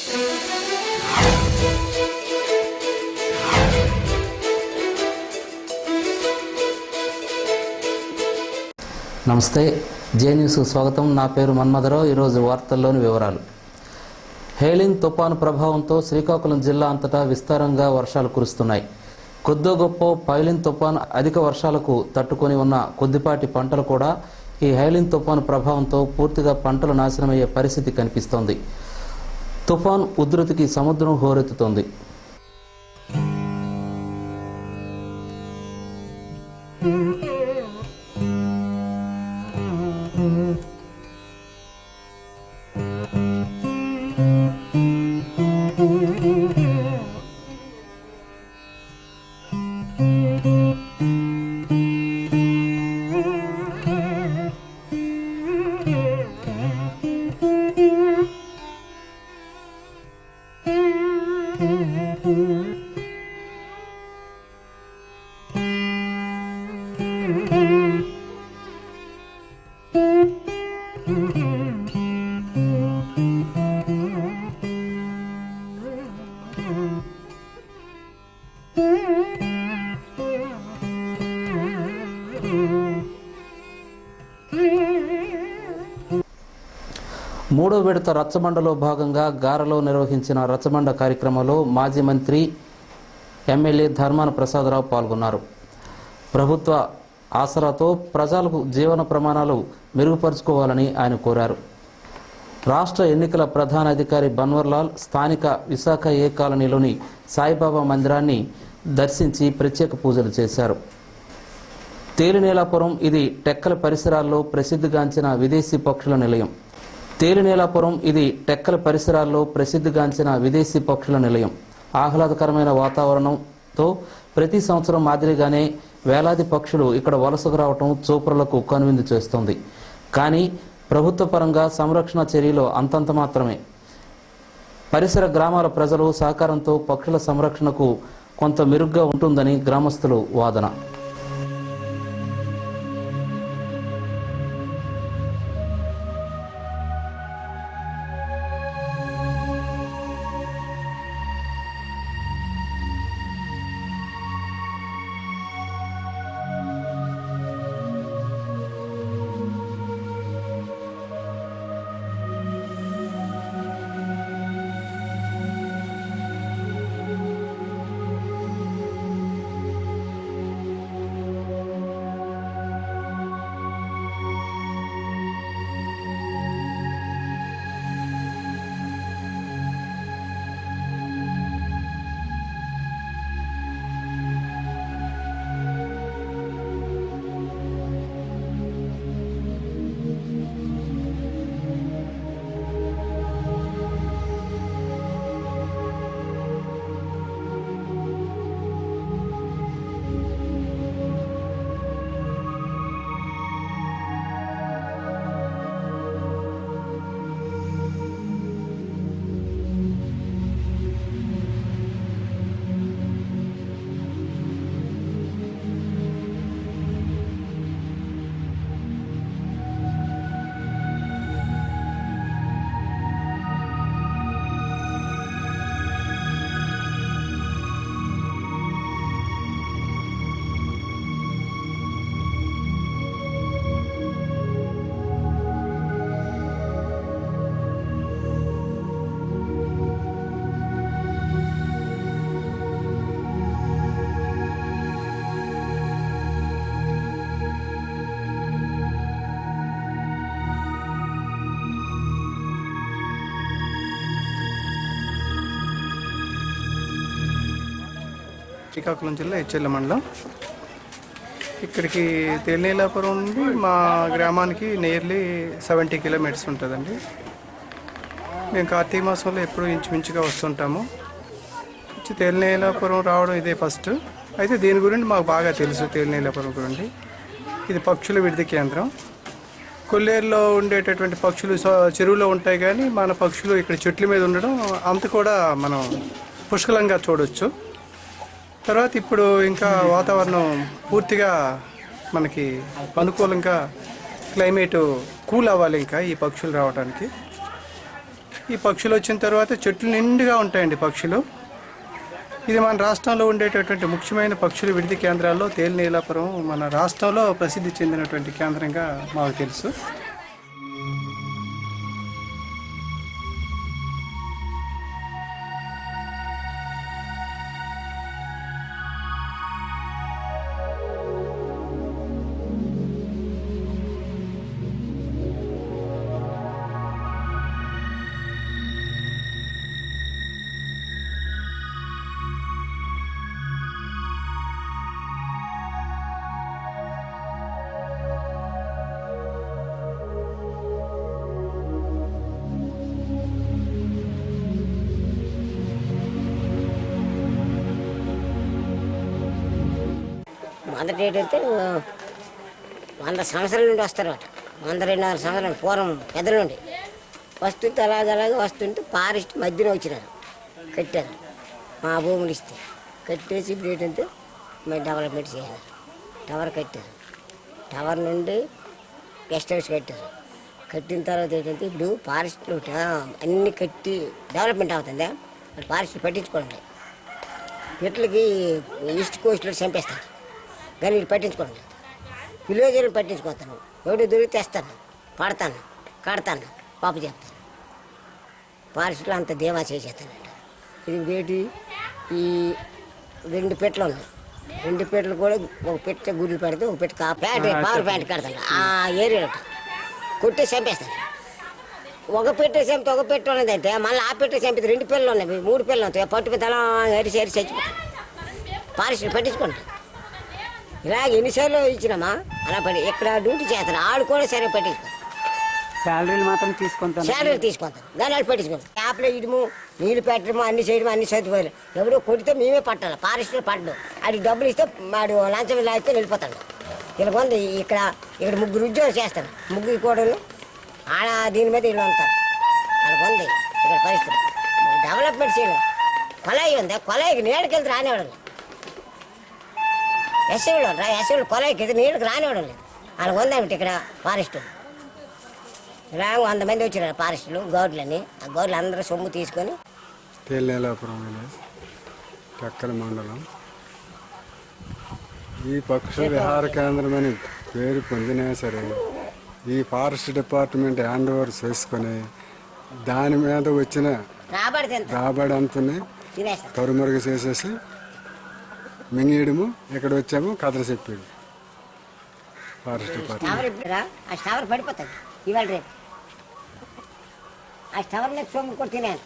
నమస్తే, జే న్యూస్కు స్వాగతం. నా పేరు మన్మధరావు. ఈరోజు వార్తల్లోని వివరాలు. హేలిన్ తుపాను ప్రభావంతో శ్రీకాకుళం జిల్లా అంతటా విస్తారంగా వర్షాలు కురుస్తున్నాయి. కొద్దో గొప్ప పైలిన్ తుపాను అధిక వర్షాలకు తట్టుకొని ఉన్న కొద్దిపాటి పంటలు కూడా ఈ హేలిన్ తుపాను ప్రభావంతో పూర్తిగా పంటలు నాశనమయ్యే పరిస్థితి కనిపిస్తోంది. తుఫాన్ ఉధృతికి సముద్రం హోరెత్తుతోంది. మూడో విడత రచ్చబండలో భాగంగా గారలో నిర్వహించిన రచ్చబండ కార్యక్రమంలో మాజీ మంత్రి ఎమ్మెల్యే ధర్మాన ప్రసాదరావు పాల్గొన్నారు. ప్రభుత్వ ఆసరాతో ప్రజలకు జీవన ప్రమాణాలు మెరుగుపరుచుకోవాలని ఆయన కోరారు. రాష్ట్ర ఎన్నికల ప్రధాన అధికారి బన్వర్లాల్ స్థానిక విశాఖ ఏ కాలనీలోని సాయిబాబా మందిరాన్ని దర్శించి ప్రత్యేక పూజలు చేశారు. తేలినేలాపురం ఇది టెక్కల పరిసరాల్లో ప్రసిద్ధిగాంచిన విదేశీ పక్షుల నిలయం. ఆహ్లాదకరమైన వాతావరణంతో ప్రతి సంవత్సరం మాదిరిగానే వేలాది పక్షులు ఇక్కడ వలసకు రావటం చూపరులకు కనువిందు చేస్తోంది. కానీ ప్రభుత్వ పరంగా సంరక్షణ చర్యలు అంతంత మాత్రమే. పరిసర గ్రామాల ప్రజలు సహకారంతో పక్షుల సంరక్షణకు కొంత మెరుగ్గా ఉంటుందని గ్రామస్తులు వాదన. శ్రీకాకుళం జిల్లా హెచ్చెర్ల మండలం. ఇక్కడికి తేలినేలాపురం నుండి మా గ్రామానికి నియర్లీ 70 కిలోమీటర్స్ ఉంటుందండి. మేము కార్తీక మాసంలో ఎప్పుడు ఇంచుమించుగా వస్తుంటాము. తేలినేలాపురం రావడం ఇదే ఫస్ట్. అయితే దీని గురించి మాకు బాగా తెలుసు. తేలినేలాపురం గురించి ఇది పక్షుల విడిది కేంద్రం. కొల్లేరులో ఉండేటటువంటి పక్షులు చెరువులో ఉంటాయి, కానీ మన పక్షులు ఇక్కడ చెట్ల మీద ఉండడం అంత కూడా మనం పుష్కలంగా చూడవచ్చు. తర్వాత ఇప్పుడు ఇంకా వాతావరణం పూర్తిగా మనకి అనుకూలంగా క్లైమేటు కూల్ అవ్వాలి ఇంకా ఈ పక్షులు రావడానికి. ఈ పక్షులు వచ్చిన తర్వాత చెట్లు నిండుగా ఉంటాయండి పక్షులు. ఇది మన రాష్ట్రంలో ఉండేటటువంటి ముఖ్యమైన పక్షుల విడిది కేంద్రాల్లో తేలినీలాపురం మన రాష్ట్రంలో ప్రసిద్ధి చెందినటువంటి కేంద్రంగా మాకు తెలుసు. మొదటి ఏంటంటే 100 సంవత్సరాల నుండి వస్తారు. 100-200 సంవత్సరాలు పూర్వం పెద్దల నుండి వస్తుంటే అలాగే వస్తుంటే ఫారెస్ట్ మధ్యలో వచ్చినారు, కట్టారు. మా భూములు ఇస్తే కట్టేసి ఇప్పుడు ఏంటంటే మరి డెవలప్మెంట్ చేసినారు. టవర్ కట్టారు. టవర్ నుండి గెస్ట్ హౌస్ కట్టారు. కట్టిన తర్వాత ఏంటంటే ఇప్పుడు ఫారెస్ట్లో అన్నీ కట్టి డెవలప్మెంట్ అవుతుంది. మరి ఫారెస్ట్ పట్టించుకోండి. వీటికి ఈస్ట్ కోస్ట్లో చంపేస్తారు కానీ వీళ్ళు పట్టించుకోండి. విలేజ్లో పట్టించుకోతాను. ఎవడు దొరికి తెస్తాను, పడతాను, కడతాను, పాప చెప్తాను. ఫారెస్ట్లో అంత ధీమా చేసేస్తానంట. ఇది వేటి ఈ 2 పెట్టెలు ఉన్నాయి. 2 పెట్టెలు కూడా ఒక పెట్టె గుడ్లు పెడితే ఒక పెట్టె పవర్ ప్యాంట్ కడతాను. ఆ ఏరియాలో కొట్టి చంపేస్తాను. ఒక పెట్టె చంపితే ఒక పెట్టె ఉన్నదంటే మళ్ళీ ఆ పెట్టె చంపితే 2 పిల్లలు ఉన్నాయి, 3 పిల్లలు ఉంటాయి. పట్టు తల ఎరిసి చచ్చిపోతాయి. ఫారెస్ట్లో పట్టించుకోండి. ఇలా ఎన్నిసార్లు ఇచ్చినామా అలా ఇక్కడ డ్యూటీ చేస్తాను. ఆడు కూడా సరే పట్టించుకో, శాలరీలు మాత్రం తీసుకుంటాను. శాలరీలు తీసుకుంటాను. దాని వాళ్ళు పట్టించుకోండి. యాప్లో ఇడము, నీళ్ళు పెట్టడము, అన్ని చేయడము, అన్ని సర్దుపోయాలి. ఎవరో కొడితే మేమే పట్టాలి. ఫారెస్ట్లో పట్టడం. ఆడికి డబ్బులు ఇస్తే వాడు లంచం లాగితే వెళ్ళిపోతాడు. ఇలా ఉంది. ఇక్కడ 3 ఉద్యోగాలు చేస్తాను. 3 కూడా ఆడ దీని మీద ఇల్లు ఉంటారు. అలా ఉంది ఇక్కడ పరిస్థితి. డెవలప్మెంట్ చేయడం. కొలాయి ఉంది. కొలాయికి నీడకెళ్తే రానివ్వడం లేదు. ఎస్ఐలు కొలాయికి నీళ్ళకి రానివ్వడం లేదు. అలా ఉందన్నమాట ఇక్కడ ఫారెస్ట్. ఇలా 100 మంది వచ్చినారు ఫారెస్టులు, గౌడ్లని. ఆ గౌడ్లు అందరూ సొమ్ము తీసుకొని తేలినీలాపురం విలేజ్, టక్కల మండలం. ఈ పక్షుల విహార కేంద్రం అని పేరు పొందినా సరే ఈ ఫారెస్ట్ డిపార్ట్మెంట్ హ్యాండ్ ఓవర్ చేసుకొని దాని మీద వచ్చిన రాబడి అంతని తినేస్తారు. కరుమరుగు చేసేసి మింగేయడము. ఇక్కడ వచ్చాము కథలు చెప్పాడు ఫారెస్ట్ డిపార్ట్మెంట్. ఆ స్టవర్ పడిపోతుంది ఇవాళ రేపు. ఆ స్టవర్లో సొమ్ము కూడా తినేది.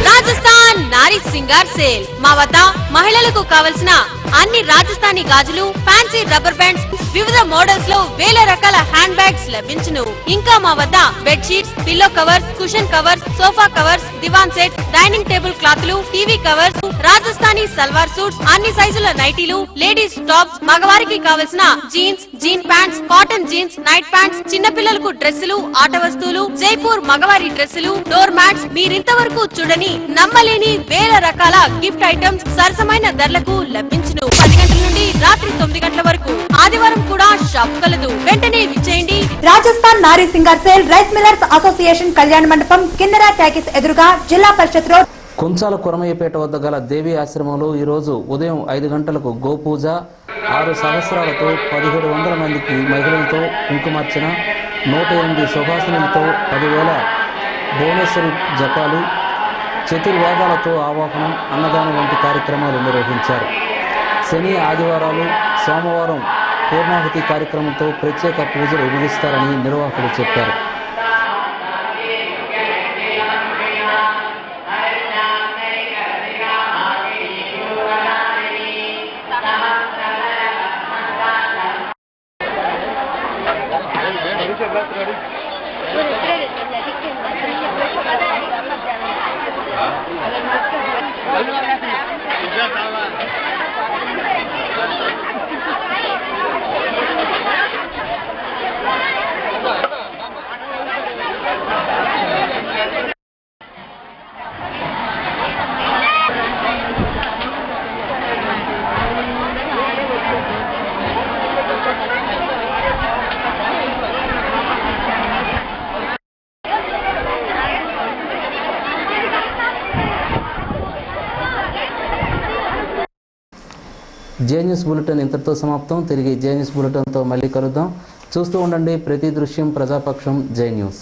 రాజస్థాన్ నారీ సింగార్ సేల్. మా వద్ద మహిళలకు కావలసిన అన్ని రాజస్థానీ గాజులు, ఫ్యాన్సీ రబ్బర్ బ్యాండ్స్, వివిధ మోడల్స్ లో వేల రకాల హ్యాండ్ బ్యాగ్స్ లభించును. ఇంకా మా వద్ద bed sheets, pillow covers, cushion covers, sofa covers, divan sets, dining table క్లాత్లు, TV covers, Rajasthani salwar suits, అన్ని సైజుల నైటీలు, లేడీస్ టాప్స్, మగవారికి కావలసిన jeans, jean pants, cotton jeans, night pants, చిన్నపిల్లలకు డ్రెస్సులు, ఆట వస్తువులు, జైపూర్ మగవారి డ్రెస్సులు, డోర్ మ్యాట్స్, మీరింతవరకు చూడని నమ్మలేని వేల రకాల గిఫ్ట్ ఐటమ్స్ సరసమైన ధరలకు లభించును. 10 గంటల నుండి రాత్రి 9 గంటల వరకు. ఆదివారం కూడా షాప్ కలదు. వెంటనే విచ్చేయండి. రాజస్థాన్ నారీ singer sale, rice millers association, కళ్యాణ మండపం, కిన్నెరా టాకీస్ ఎదురుగా, జిల్లా పరిషత్ రోడ్. కుంచాల కురమయ్యపేట వద్ద గల దేవి ఆశ్రమంలో ఈరోజు ఉదయం 5 గంటలకు గోపూజ, 6 సహస్రాలతో 1700 మందికి మహిళలతో కుంకుమార్చన, 108 సుభాషణులతో 10,000 భువనేశ్వరి జపాలు, చతుర్వేదాలతో ఆవాహనం, అన్నదానం వంటి కార్యక్రమాలు నిర్వహించారు. శని, ఆదివారాలు, సోమవారం పూర్ణాహుతి కార్యక్రమంతో ప్రత్యేక పూజలు ముగిస్తారని నిర్వాహకులు చెప్పారు. జే న్యూస్ బులెటిన్ ఇంతటితో సమాప్తం. తిరిగి జే న్యూస్ బులెటిన్తో మళ్ళీ కలుద్దాం. చూస్తూ ఉండండి ప్రతి దృశ్యం ప్రజాపక్షం జే న్యూస్.